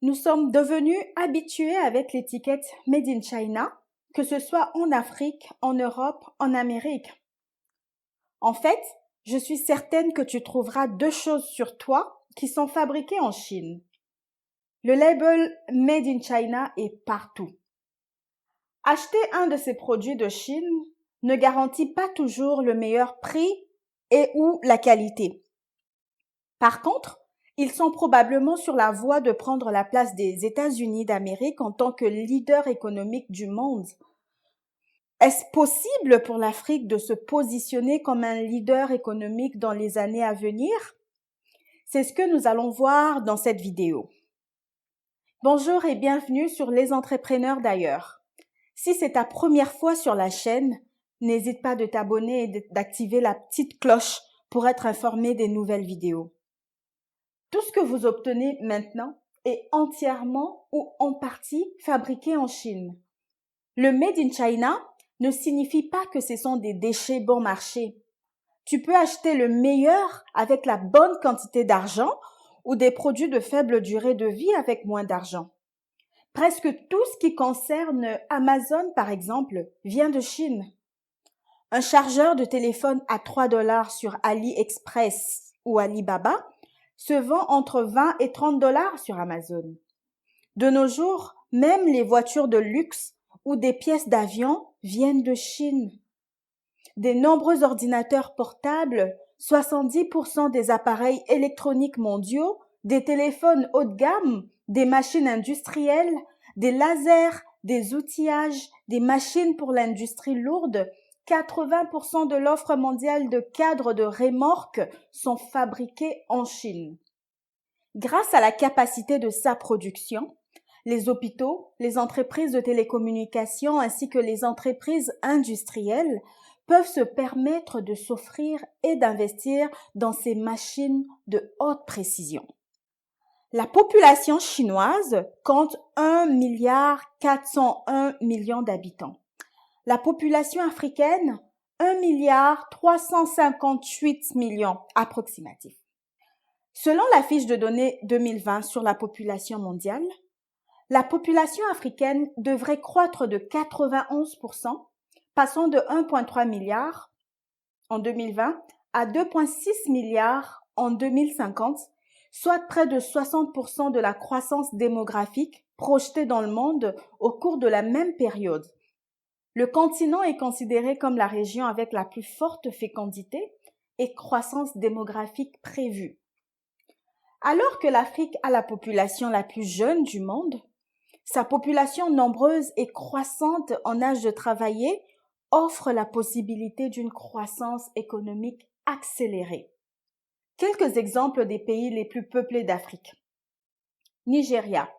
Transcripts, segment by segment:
Nous sommes devenus habitués avec l'étiquette Made in China, que ce soit en Afrique, en Europe, en Amérique. En fait, je suis certaine que tu trouveras deux choses sur toi qui sont fabriquées en Chine. Le label Made in China est partout. Acheter un de ces produits de Chine ne garantit pas toujours le meilleur prix et ou la qualité. Par contre, ils sont probablement sur la voie de prendre la place des États-Unis d'Amérique en tant que leader économique du monde. Est-ce possible pour l'Afrique de se positionner comme un leader économique dans les années à venir? C'est ce que nous allons voir dans cette vidéo. Bonjour et bienvenue sur Les Entrepreneurs d'ailleurs. Si c'est ta première fois sur la chaîne, n'hésite pas de t'abonner et d'activer la petite cloche pour être informé des nouvelles vidéos. Tout ce que vous obtenez maintenant est entièrement ou en partie fabriqué en Chine. Le Made in China ne signifie pas que ce sont des déchets bon marché. Tu peux acheter le meilleur avec la bonne quantité d'argent ou des produits de faible durée de vie avec moins d'argent. Presque tout ce qui concerne Amazon, par exemple, vient de Chine. Un chargeur de téléphone à 3 $ sur AliExpress ou Alibaba se vend entre 20 et 30 $ sur Amazon. De nos jours, même les voitures de luxe ou des pièces d'avion viennent de Chine. Des nombreux ordinateurs portables, 70% des appareils électroniques mondiaux, des téléphones haut de gamme, des machines industrielles, des lasers, des outillages, des machines pour l'industrie lourde, 80% de l'offre mondiale de cadres de remorques sont fabriqués en Chine. Grâce à la capacité de sa production, les hôpitaux, les entreprises de télécommunications ainsi que les entreprises industrielles peuvent se permettre de s'offrir et d'investir dans ces machines de haute précision. La population chinoise compte 1,401 milliard d'habitants. La population africaine, 1,358 milliard approximatif. Selon la fiche de données 2020 sur la population mondiale, la population africaine devrait croître de 91%, passant de 1,3 milliard en 2020 à 2,6 milliards en 2050, soit près de 60% de la croissance démographique projetée dans le monde au cours de la même période. Le continent est considéré comme la région avec la plus forte fécondité et croissance démographique prévue. Alors que l'Afrique a la population la plus jeune du monde, sa population nombreuse et croissante en âge de travailler offre la possibilité d'une croissance économique accélérée. Quelques exemples des pays les plus peuplés d'Afrique. Nigeria,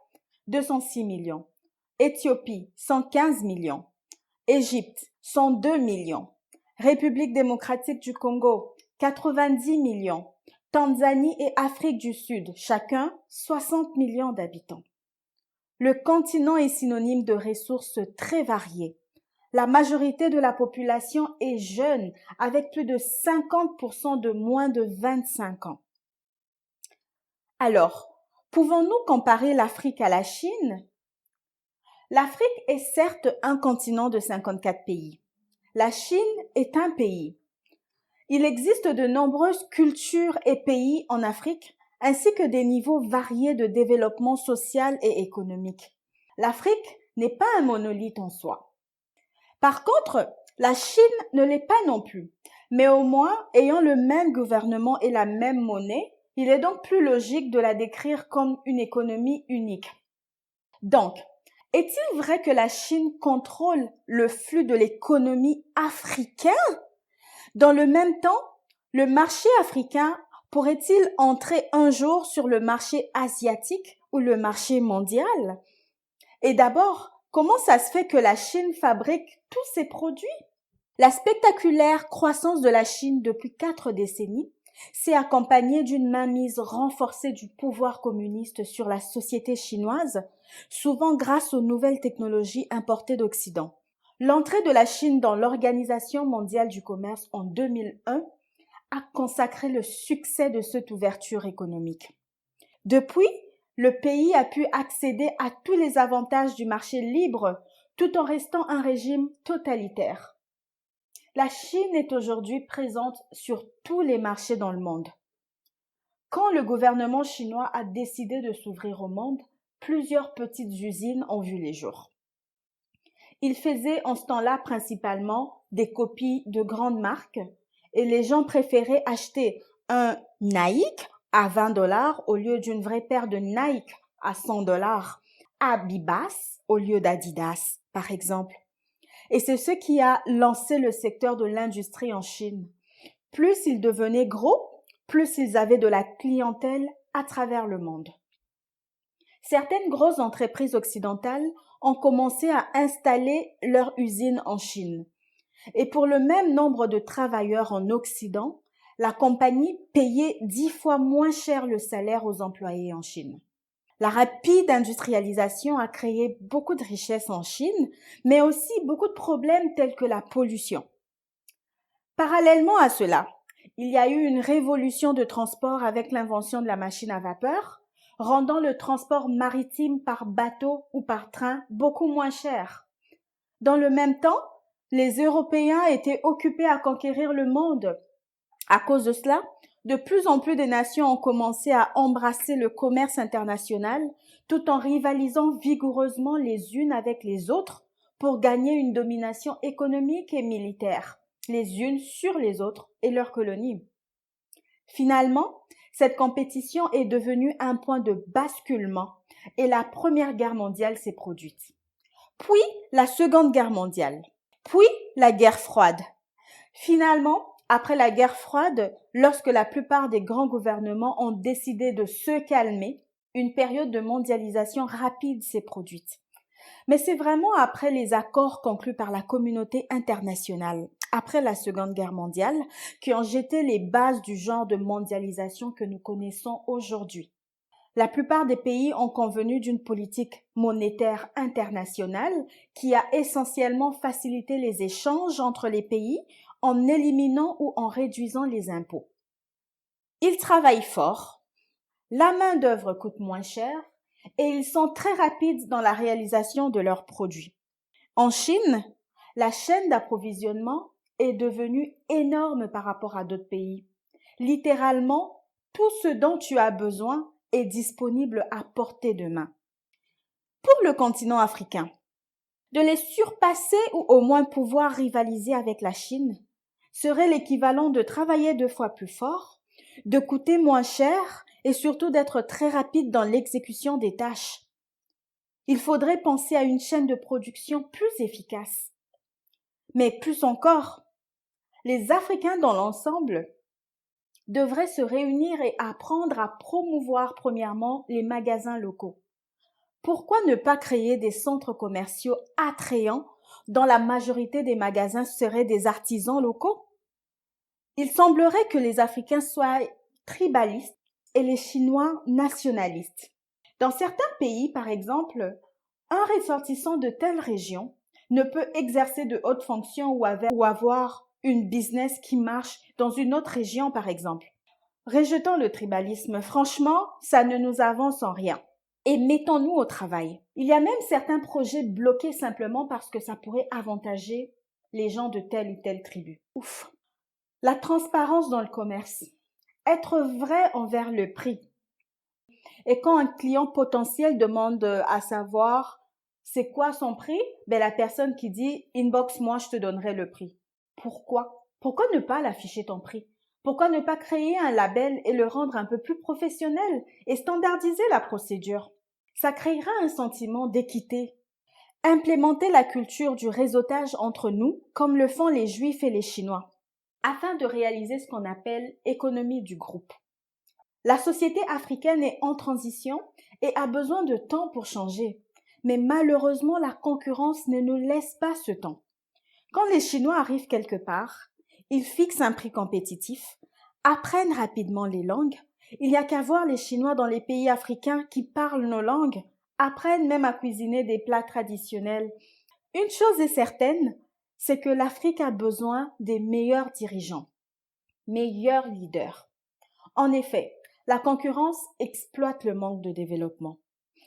206 millions. Éthiopie, 115 millions. Égypte, 102 millions. République démocratique du Congo, 90 millions. Tanzanie et Afrique du Sud, chacun 60 millions d'habitants. Le continent est synonyme de ressources très variées. La majorité de la population est jeune, avec plus de 50% de moins de 25 ans. Alors, pouvons-nous comparer l'Afrique à la Chine? L'Afrique est certes un continent de 54 pays. La Chine est un pays. Il existe de nombreuses cultures et pays en Afrique, ainsi que des niveaux variés de développement social et économique. L'Afrique n'est pas un monolithe en soi. Par contre, la Chine ne l'est pas non plus, mais au moins, ayant le même gouvernement et la même monnaie, il est donc plus logique de la décrire comme une économie unique. Donc, est-il vrai que la Chine contrôle le flux de l'économie africaine? Dans le même temps, le marché africain pourrait-il entrer un jour sur le marché asiatique ou le marché mondial? Et d'abord, comment ça se fait que la Chine fabrique tous ces produits? La spectaculaire croissance de la Chine depuis 4 décennies s'est accompagnée d'une mainmise renforcée du pouvoir communiste sur la société chinoise, souvent grâce aux nouvelles technologies importées d'Occident. L'entrée de la Chine dans l'Organisation mondiale du commerce en 2001 a consacré le succès de cette ouverture économique. Depuis, le pays a pu accéder à tous les avantages du marché libre tout en restant un régime totalitaire. La Chine est aujourd'hui présente sur tous les marchés dans le monde. Quand le gouvernement chinois a décidé de s'ouvrir au monde, plusieurs petites usines ont vu les jours. Il faisait en ce temps-là principalement des copies de grandes marques et les gens préféraient acheter un Nike à 20 $ au lieu d'une vraie paire de Nike à 100 $, Abibas au lieu d'Adidas, par exemple. Et c'est ce qui a lancé le secteur de l'industrie en Chine. Plus ils devenaient gros, plus ils avaient de la clientèle à travers le monde. Certaines grosses entreprises occidentales ont commencé à installer leurs usines en Chine. Et pour le même nombre de travailleurs en Occident, la compagnie payait 10 fois moins cher le salaire aux employés en Chine. La rapide industrialisation a créé beaucoup de richesses en Chine, mais aussi beaucoup de problèmes tels que la pollution. Parallèlement à cela, il y a eu une révolution de transport avec l'invention de la machine à vapeur, rendant le transport maritime par bateau ou par train beaucoup moins cher. Dans le même temps, les Européens étaient occupés à conquérir le monde. À cause de cela, de plus en plus de nations ont commencé à embrasser le commerce international tout en rivalisant vigoureusement les unes avec les autres pour gagner une domination économique et militaire, les unes sur les autres et leurs colonies. Finalement, cette compétition est devenue un point de basculement et la Première Guerre mondiale s'est produite. Puis la Seconde Guerre mondiale, puis la guerre froide. Finalement, après la guerre froide, lorsque la plupart des grands gouvernements ont décidé de se calmer, une période de mondialisation rapide s'est produite. Mais c'est vraiment après les accords conclus par la communauté internationale, après la Seconde Guerre mondiale, qui ont jeté les bases du genre de mondialisation que nous connaissons aujourd'hui. La plupart des pays ont convenu d'une politique monétaire internationale qui a essentiellement facilité les échanges entre les pays en éliminant ou en réduisant les impôts. Ils travaillent fort, la main-d'œuvre coûte moins cher et ils sont très rapides dans la réalisation de leurs produits. En Chine, la chaîne d'approvisionnement est devenue énorme par rapport à d'autres pays. Littéralement, tout ce dont tu as besoin est disponible à portée de main. Pour le continent africain, de les surpasser ou au moins pouvoir rivaliser avec la Chine serait l'équivalent de travailler 2 fois plus fort, de coûter moins cher et surtout d'être très rapide dans l'exécution des tâches. Il faudrait penser à une chaîne de production plus efficace. Mais plus encore, les Africains dans l'ensemble devraient se réunir et apprendre à promouvoir premièrement les magasins locaux. Pourquoi ne pas créer des centres commerciaux attrayants dont la majorité des magasins seraient des artisans locaux? Il semblerait que les Africains soient tribalistes et les Chinois nationalistes. Dans certains pays, par exemple, un ressortissant de telle région ne peut exercer de hautes fonctions ou avoir une business qui marche dans une autre région, par exemple. Rejetons le tribalisme. Franchement, ça ne nous avance en rien. Et mettons-nous au travail. Il y a même certains projets bloqués simplement parce que ça pourrait avantager les gens de telle ou telle tribu. Ouf. La transparence dans le commerce. Être vrai envers le prix. Et quand un client potentiel demande à savoir c'est quoi son prix, la personne qui dit inbox moi je te donnerai le prix. Pourquoi? Pourquoi ne pas l'afficher ton prix? Pourquoi ne pas créer un label et le rendre un peu plus professionnel et standardiser la procédure? Ça créera un sentiment d'équité. Implémenter la culture du réseautage entre nous, comme le font les Juifs et les Chinois, afin de réaliser ce qu'on appelle économie du groupe. La société africaine est en transition et a besoin de temps pour changer. Mais malheureusement, la concurrence ne nous laisse pas ce temps. Quand les Chinois arrivent quelque part, ils fixent un prix compétitif, apprennent rapidement les langues. Il n'y a qu'à voir les Chinois dans les pays africains qui parlent nos langues, apprennent même à cuisiner des plats traditionnels. Une chose est certaine, c'est que l'Afrique a besoin des meilleurs dirigeants, meilleurs leaders. En effet, La concurrence exploite le manque de développement.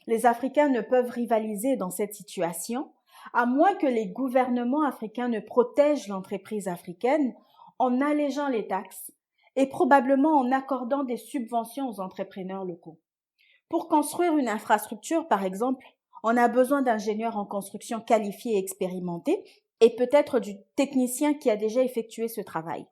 Les Africains ne peuvent rivaliser dans cette situation, à moins que les gouvernements africains ne protègent l'entreprise africaine en allégeant les taxes et probablement en accordant des subventions aux entrepreneurs locaux. Pour construire une infrastructure, par exemple, on a besoin d'ingénieurs en construction qualifiés et expérimentés et peut-être du technicien qui a déjà effectué ce travail.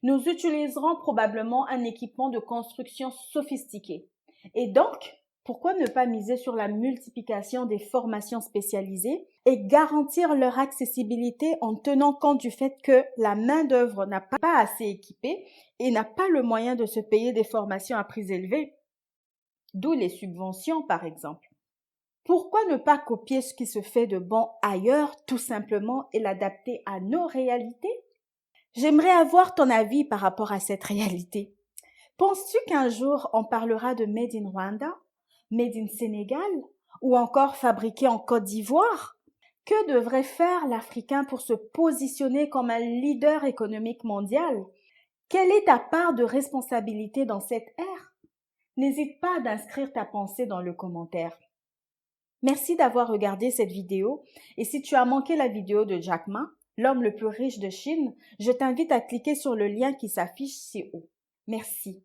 Nous utiliserons probablement un équipement de construction sophistiqué. Et donc, pourquoi ne pas miser sur la multiplication des formations spécialisées et garantir leur accessibilité en tenant compte du fait que la main-d'œuvre n'a pas assez équipée et n'a pas le moyen de se payer des formations à prix élevés, d'où les subventions par exemple. Pourquoi ne pas copier ce qui se fait de bon ailleurs tout simplement et l'adapter à nos réalités? J'aimerais avoir ton avis par rapport à cette réalité. Penses-tu qu'un jour on parlera de Made in Rwanda, Made in Sénégal ou encore fabriqué en Côte d'Ivoire? Que devrait faire l'Africain pour se positionner comme un leader économique mondial? Quelle est ta part de responsabilité dans cette ère? N'hésite pas d'inscrire ta pensée dans le commentaire. Merci d'avoir regardé cette vidéo et si tu as manqué la vidéo de Jack Ma, l'homme le plus riche de Chine, je t'invite à cliquer sur le lien qui s'affiche ci-haut. Merci.